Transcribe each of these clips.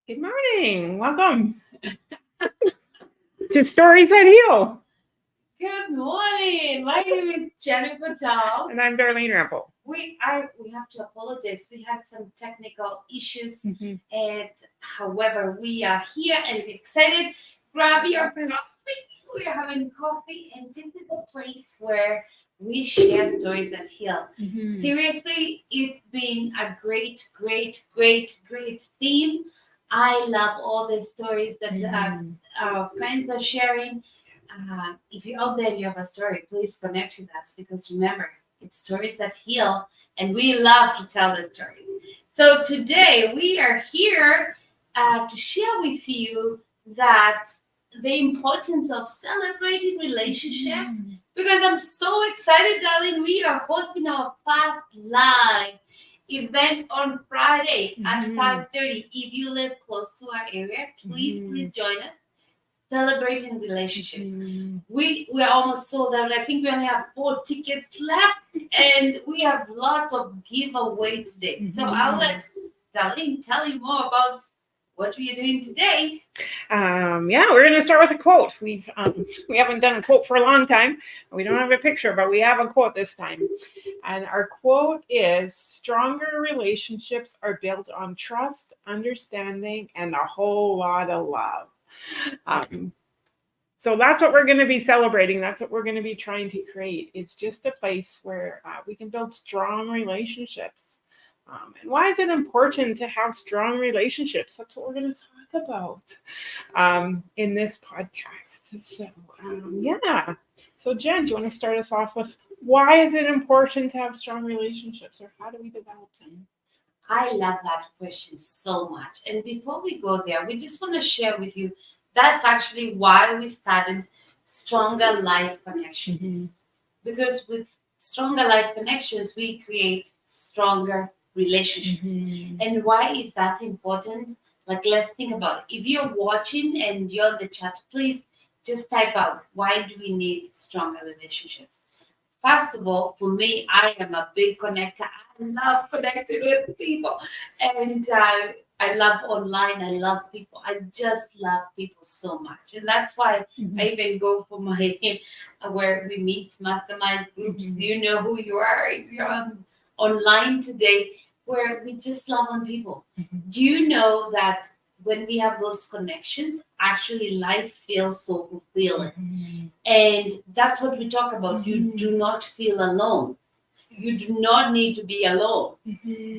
Good morning. Welcome to Stories That Heal. Good morning. My name is Jennifer Dahl. And I'm Darlene Rample. We have to apologize. We had some technical issues, and however, we are here and excited. Grab your coffee. We are having coffee, and this is a place where we share stories that heal. Seriously, it's been a great theme. I love all the stories that our friends are sharing. If you're out there and you have a story, please connect with us because remember, it's stories that heal, and we love to tell the stories. So today we are here to share with you that the importance of celebrating relationships because I'm so excited, darling. We are hosting our first live event on Friday at 5:30. If you live close to our area, please join us. Celebrating relationships. We're almost sold out. I think we only have 4 tickets left, and we have lots of giveaway today. So I'll let Darlene tell you more about what we are doing today. We're going to start with a quote. We haven't done a quote for a long time. We don't have a picture, but we have a quote this time. And our quote is, "Stronger relationships are built on trust, understanding, and a whole lot of love." So that's what we're going to be celebrating. That's what we're going to be trying to create. It's just a place where we can build strong relationships. And why is it important to have strong relationships? That's what we're going to talk about in this podcast. So Jen, do you want to start us off with why is it important to have strong relationships, or how do we develop them? I love that question so much. And before we go there, we just want to share with you that's actually why we started Stronger Life Connections. Because with Stronger Life Connections, we create stronger relationships. And why is that important? Like, let's think about it. If you're watching and you're in the chat, please just type out, why do we need stronger relationships? First of all, for me, I am a big connector. I love connecting with people. And I love online. I love people. I just love people so much. And that's why I even go for my, where we meet mastermind groups. Do you know who you are? If you're online today, where we just love on people. Do you know that when we have those connections, actually life feels so fulfilling? And that's what we talk about. You do not feel alone. You do not need to be alone.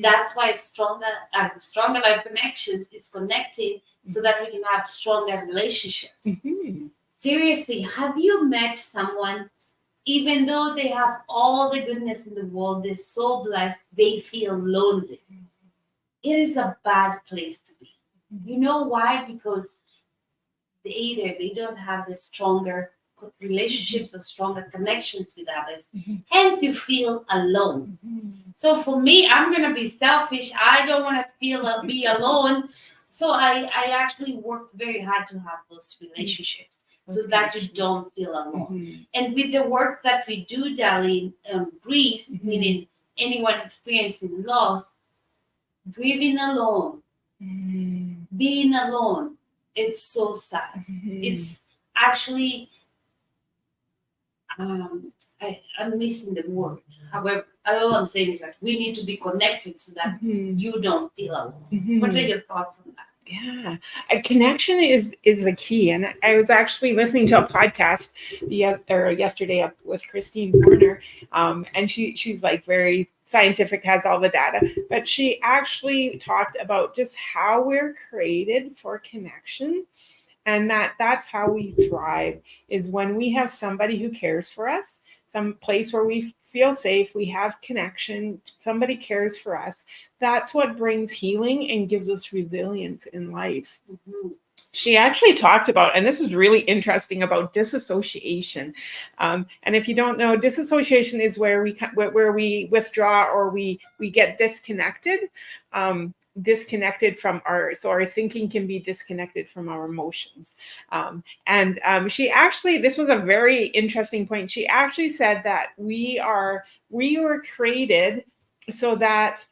That's why stronger life connections is connecting so that we can have stronger relationships. Seriously, have you met someone, even though they have all the goodness in the world, they're so blessed, they feel lonely? It is a bad place to be. You know why? Because they don't have the stronger relationships or stronger connections with others. Hence, you feel alone. So for me, I'm gonna be selfish. I don't want to be alone. So I actually work very hard to have those relationships so that you don't feel alone. And with the work that we do, Darlene, grief, meaning anyone experiencing loss, grieving alone, being alone, it's so sad. It's actually, I'm missing the word. However, all I'm saying is that we need to be connected so that you don't feel alone. What are your thoughts on that? Yeah, a connection is the key. And I was actually listening to a podcast yesterday up with Christine Warner, and she's like very scientific, has all the data, but she actually talked about just how we're created for connection. And that's how we thrive, is when we have somebody who cares for us, some place where we feel safe, we have connection, somebody cares for us. That's what brings healing and gives us resilience in life. She actually talked about, and this is really interesting, about disassociation. And if you don't know, disassociation is where we withdraw, or we get disconnected. Disconnected from our thinking can be disconnected from our emotions. She actually, this was a very interesting point. She actually said that we were created so that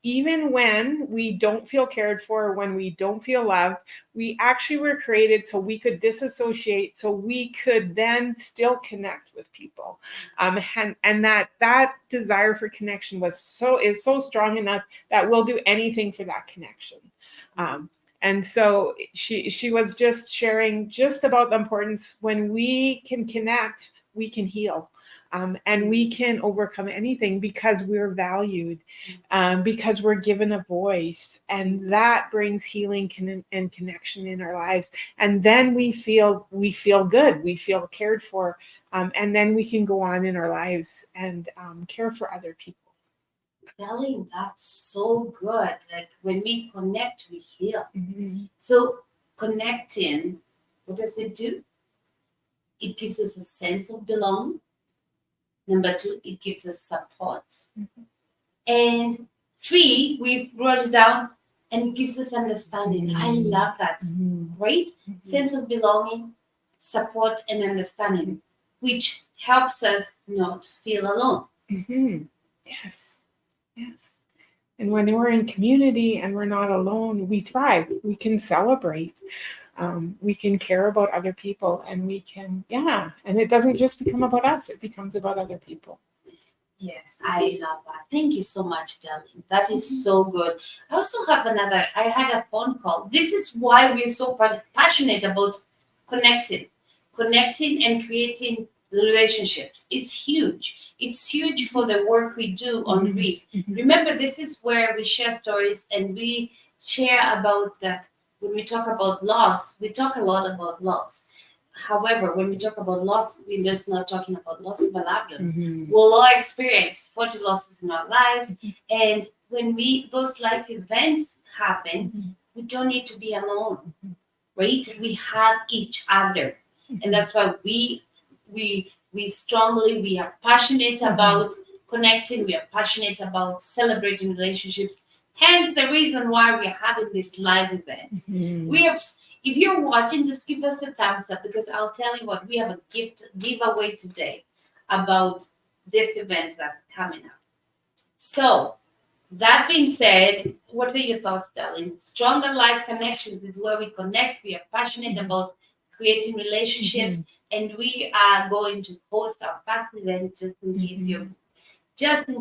even when we don't feel cared for, when we don't feel loved, we actually were created so we could disassociate, so we could then still connect with people. And that desire for connection is so strong in us that we'll do anything for that connection. And so she was just sharing just about the importance. When we can connect, we can heal. And we can overcome anything because we're valued, because we're given a voice, and that brings healing and connection in our lives. And then we feel good, we feel cared for, and then we can go on in our lives and care for other people. Darling, that's so good. Like when we connect, we heal. Mm-hmm. So connecting, what does it do? It gives us a sense of belonging. Number two, it gives us support. Mm-hmm. And three, we've brought it down, and it gives us understanding. Mm-hmm. I love that. Mm-hmm. Right? Mm-hmm. Sense of belonging, support, and understanding, which helps us not feel alone. Mm-hmm. Yes. Yes. And when we're in community and we're not alone, we thrive. We can celebrate. We can care about other people, and we can, and it doesn't just become about us, it becomes about other people. Yes, I love that. Thank you so much, darling. That is so good. I also have I had a phone call. This is why we're so passionate about connecting and creating relationships. It's huge. It's huge for the work we do on grief. Remember, this is where we share stories and we share about that. When we talk about loss, we talk a lot about loss. However, when we talk about loss, we're just not talking about loss of a loved one. Mm-hmm. We'll all experience 40 losses in our lives. And when those life events happen, we don't need to be alone, right? We have each other. And that's why we are passionate about connecting. We are passionate about celebrating relationships. Hence the reason why we're having this live event. We have, if you're watching, just give us a thumbs up, because I'll tell you what, we have a giveaway today about this event that's coming up. So that being said, what are your thoughts, darling? Stronger Life Connections is where we connect. We are passionate about creating relationships, and we are going to host our first event just in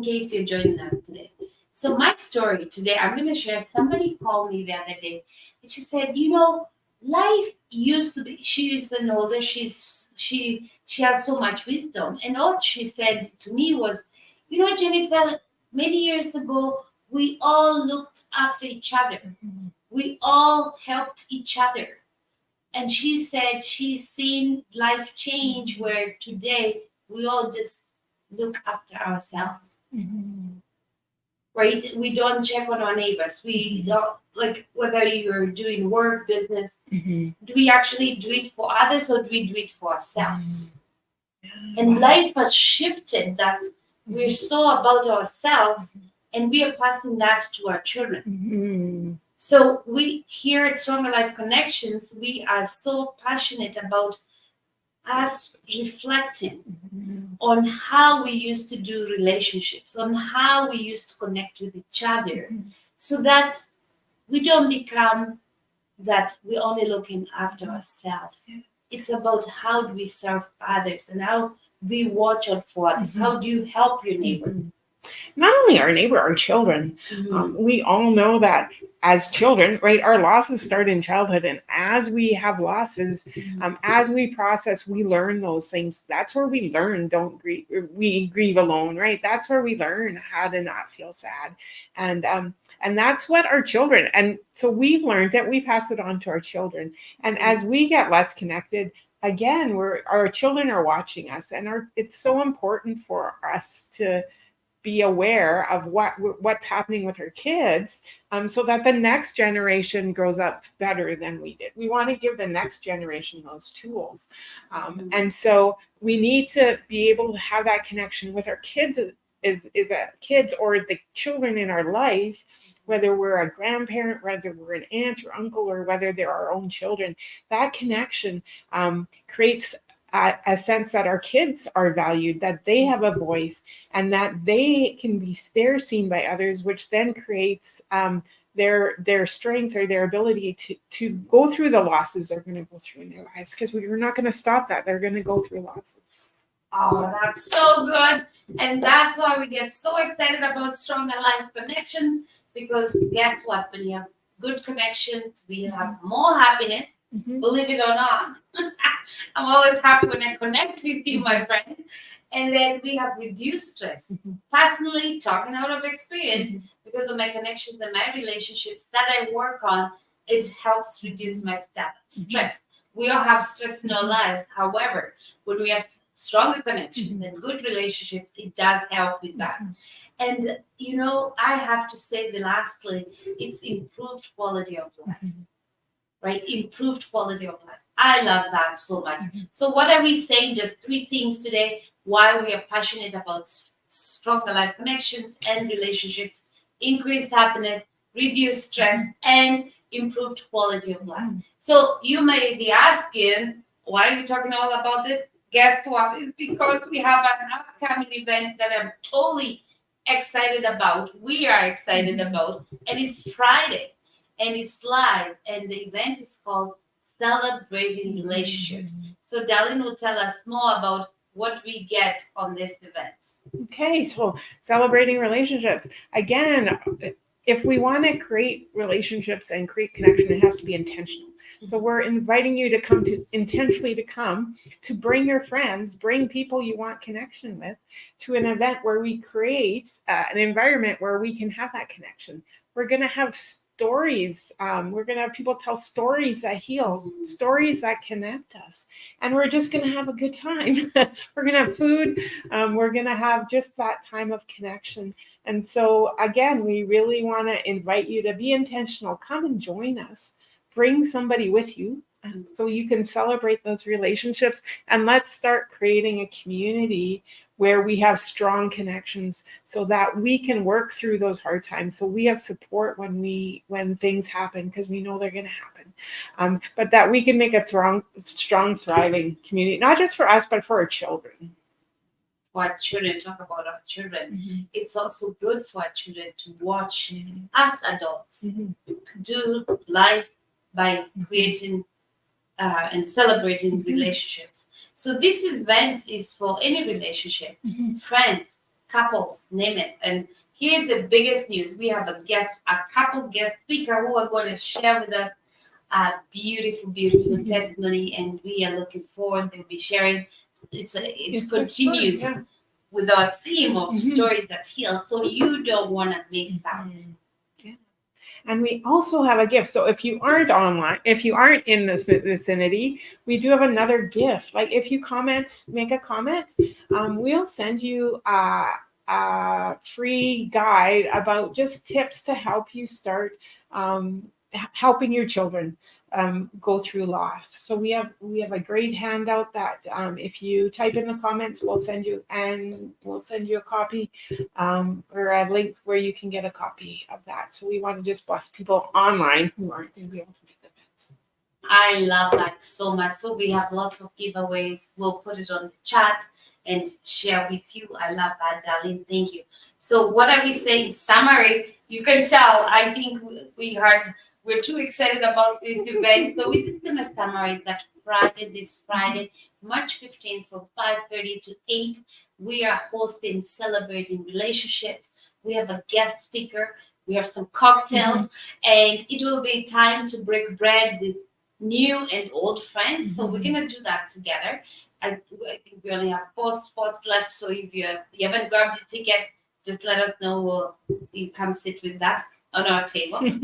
case you're joining us today. So my story today, I'm going to share. Somebody called me the other day, and she said, life used to be. She is an older. She has so much wisdom, and all she said to me was, Jennifer, many years ago, we all looked after each other. We all helped each other. And she said she's seen life change where today we all just look after ourselves. Right? We don't check on our neighbors. We don't, like, whether you're doing work, business, do we actually do it for others, or do we do it for ourselves? And life has shifted that we're so about ourselves, and we are passing that to our children. So we here at Stronger Life Connections, we are so passionate about us reflecting on how we used to do relationships, on how we used to connect with each other, so that we don't become that we're only looking after ourselves. It's about how do we serve others, and how we watch out for others. How do you help your neighbor? Not only our neighbor, our children. We all know that as children, right, our losses start in childhood, and as we have losses, as we process, we learn those things. That's where we learn don't grieve. We grieve alone, right? That's where we learn how to not feel sad, and that's what our children. And so we've learned that we pass it on to our children, and as we get less connected. Again, our children are watching us, and it's so important for us to be aware of what's happening with our kids, so that the next generation grows up better than we did. We want to give the next generation those tools, and so we need to be able to have that connection with our kids, kids or the children in our life, whether we're a grandparent, whether we're an aunt or uncle, or whether they're our own children. That connection creates a sense that our kids are valued, that they have a voice, and that they're seen by others, which then creates their strength or their ability to go through the losses they're going to go through in their lives, because we're not going to stop that. They're going to go through losses. Oh, that's so good. And that's why we get so excited about Stronger Life Connections, because guess what? When you have good connections, we have more happiness. Mhm. Believe it or not. I'm always happy when I connect with you, my friend. And then we have reduced stress. Mhm. Personally, talking out of experience, Mhm. because of my connections and my relationships that I work on, it helps reduce my stress. We all have stress in our lives. However, when we have stronger connections and good relationships, it does help with that. And I have to say, lastly, it's improved quality of life, right? Improved quality of life. I love that so much. So, what are we saying? Just 3 things today why we are passionate about stronger life connections and relationships, increased happiness, reduced stress, and improved quality of life. So, you may be asking, why are you talking all about this? Guess what? It's because we have an upcoming event that I'm totally excited about. We are excited about, and it's Friday, and it's live, and the event is called Celebrating Relationships. So Darlene will tell us more about what we get on this event. Okay, so celebrating relationships. Again, if we want to create relationships and create connection, it has to be intentional. So we're inviting you to come to bring your friends, bring people you want connection with, to an event where we create an environment where we can have that connection. We're going to have stories. We're going to have people tell stories that heal, stories that connect us, and we're just going to have a good time. We're going to have food. We're going to have just that time of connection. And so, again, we really want to invite you to be intentional. Come and join us. Bring somebody with you so you can celebrate those relationships. And let's start creating a community where we have strong connections so that we can work through those hard times. So we have support when things happen, because we know they're going to happen. But that we can make a strong, thriving community, not just for us, but for our children. For our children, talk about our children. It's also good for our children to watch us adults do life by creating and celebrating relationships. So this event is for any relationship, friends, couples, name it. And here's the biggest news: we have a couple guest speaker who are going to share with us a beautiful, beautiful testimony, and we are looking forward to be sharing. It continues with our theme of stories that heal, so you don't want to miss out. And we also have a gift. So if you aren't online, if you aren't in the vicinity, we do have another gift. Like if you make a comment, we'll send you a free guide about just tips to help you start helping your children go through loss. So we have a great handout that if you type in the comments, we'll send you a copy or a link where you can get a copy of that. So we want to just bless people online who aren't going to be able to make the events. I love that so much. So we have lots of giveaways. We'll put it on the chat and share with you. I love that, Darlene. Thank you. So what are we saying? Summary. You can tell. I think we're too excited about this event. So we're just gonna summarize that this Friday, March 15th from 5:30 to 8. We are hosting Celebrating Relationships. We have a guest speaker. We have some cocktails, and it will be time to break bread with new and old friends. So we're gonna do that together. I think we only have 4 spots left. So if you haven't grabbed your ticket, just let us know. You come sit with us on our table. And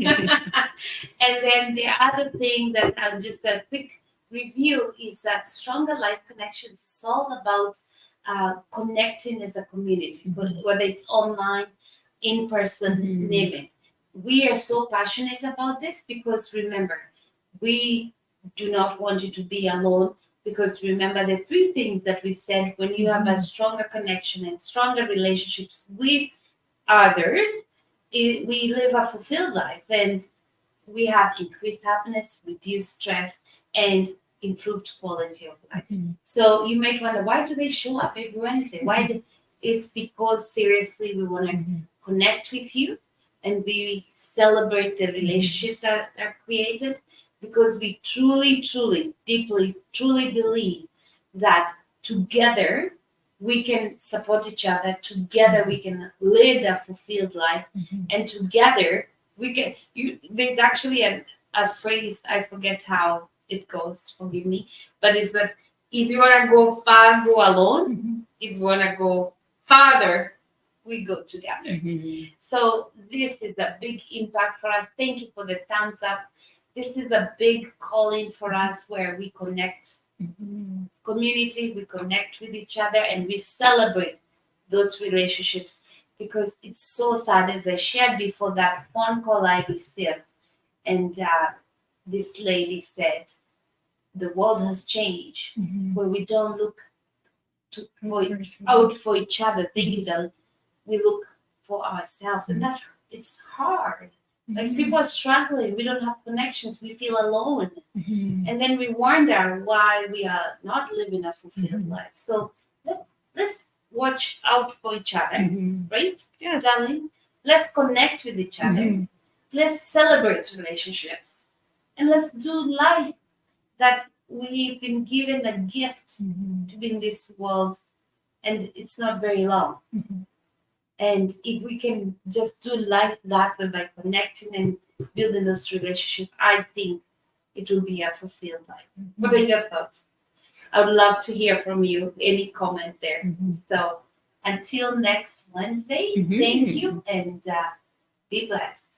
then the other thing that I'll just a quick review is that Stronger Life Connections is all about connecting as a community, whether it's online, in person, name it. We are so passionate about this because remember, we do not want you to be alone, because remember the 3 things that we said: when you have a stronger connection and stronger relationships with others, we live a fulfilled life, and we have increased happiness, reduced stress, and improved quality of life. Mhm. So you might wonder, why do they show up every Wednesday? It's because seriously we want to Mhm. connect with you, and we celebrate the relationships that are created, because we truly, truly, deeply, truly believe that together we can support each other. Together we can lead a fulfilled life, Mhm. and together we can. There's actually a phrase, I forget how it goes. Forgive me, but it's that if you wanna go far, go alone. Mhm. If you wanna go farther, we go together. Mhm. So this is a big impact for us. Thank you for the thumbs up. This is a big calling for us, where we connect Mhm. community, we connect with each other, and we celebrate those relationships, because it's so sad, as I shared before, that phone call I received, and this lady said the world has changed, Mhm. where we don't look for, Mhm. out for each other. Thank you, darling. We look for ourselves, and that it's hard. Like, people are struggling. We don't have connections. We feel alone, Mhm. and then we wonder why we are not living a fulfilled Mhm. life. So let's watch out for each other, Mhm. right, Yes. darling? Let's connect with each other. Mhm. Let's celebrate relationships, and let's do life that we've been given a gift Mhm. to be in this world, and it's not very long. Mhm. And if we can just do life that way, by connecting and building those relationships, I think it will be a fulfilled life. What are your thoughts? I would love to hear from you. Any comment there? Mhm. So until next Wednesday, Mhm. thank you, and be blessed.